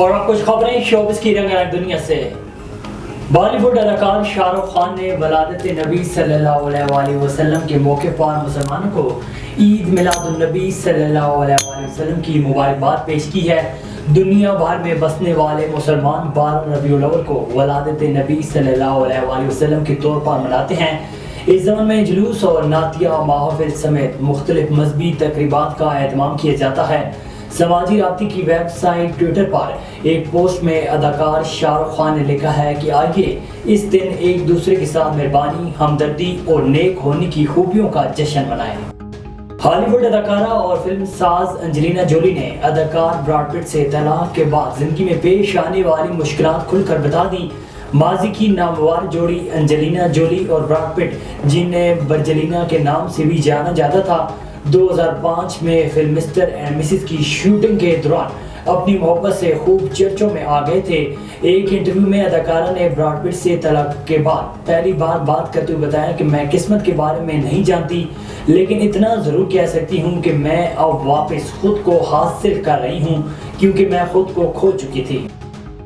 اور اب کچھ خبریں شوبز کی رنگارنگ دنیا سے۔ بالی ووڈ اداکار شاہ رخ خان نے ولادت نبی صلی اللہ علیہ وآلہ وسلم کے موقع پر مسلمانوں کو عید میلاد النبی صلی اللہ علیہ وآلہ وسلم کی مبارکباد پیش کی ہے۔ دنیا بھر میں بسنے والے مسلمان 12 ربیع الاول کو ولادت نبی صلی اللہ علیہ وآلہ وسلم کے طور پر مناتے ہیں۔ اس زمن میں جلوس اور نعتیہ محافل سمیت مختلف مذہبی تقریبات کا اہتمام کیا جاتا ہے۔ سماجی رابطے کی ویب سائٹ ٹویٹر پر ایک پوسٹ میں اداکار شاہ رخ خان نے لکھا ہے کہ آئیے اس دن ایک دوسرے کے ساتھ مہربانی، ہمدردی اور نیک ہونے کی خوبیوں کا جشن منائیں۔ ہالی ووڈ اداکارہ اور فلم ساز انجلینا جولی نے اداکار براڈ پٹ سے طلاق کے بعد زندگی میں پیش آنے والی مشکلات کھل کر بتا دی۔ ماضی کی نامور جوڑی انجلینا جولی اور براڈ پٹ، جنہیں برجلینا کے نام سے بھی جانا جاتا تھا، 2005 میں فلم مسٹر اینڈ مسز کی شوٹنگ کے دوران اپنی محبت سے خوب چرچوں میں آ گئے تھے۔ ایک انٹرویو میں اداکارہ نے براڈ پٹ سے طلاق کے بعد پہلی بار بات کرتے ہوئے بتایا کہ میں قسمت کے بارے میں نہیں جانتی، لیکن اتنا ضرور کہہ سکتی ہوں کہ میں اب واپس خود کو حاصل کر رہی ہوں کیونکہ میں خود کو کھو چکی تھی۔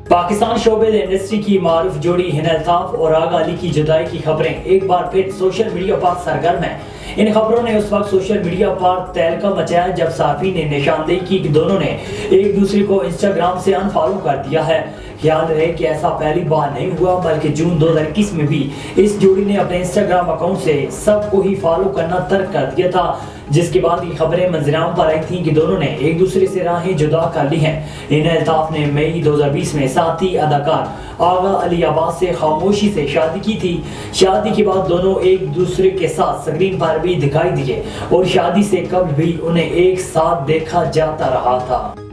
پاکستان شوبز انڈسٹری کی معروف جوڑی ہنا الطاف اور آغا علی کی جدائی کی خبریں ایک بار پھر سوشل میڈیا پر سرگرم ہیں۔ ان خبروں نے اس وقت سوشل میڈیا پر تہلکہ مچایا جب صحافی نے نشاندہی کی کہ دونوں نے ایک دوسرے کو انسٹاگرام سے انفالو کر دیا ہے۔ خیال رہے کہ ایسا پہلی بار نہیں ہوا، بلکہ جون 2021 میں بھی اس جوڑی نے اپنے انسٹاگرام اکاؤنٹ سے سب کو ہی فالو کرنا ترک کر دیا تھا، جس کے بعد یہ خبریں منظرعام پر آئی تھیں کہ دونوں نے ایک دوسرے سے راہیں جدا کر لی ہیں۔ ہنا الطاف نے مئی 2020 میں ساتھی اداکار آغا علی عباس سے خاموشی سے شادی کی تھی۔ شادی کے بعد دونوں ایک دوسرے کے ساتھ اسکرین پر بھی دکھائی دیے اور شادی سے قبل بھی انہیں ایک ساتھ دیکھا جاتا رہا تھا۔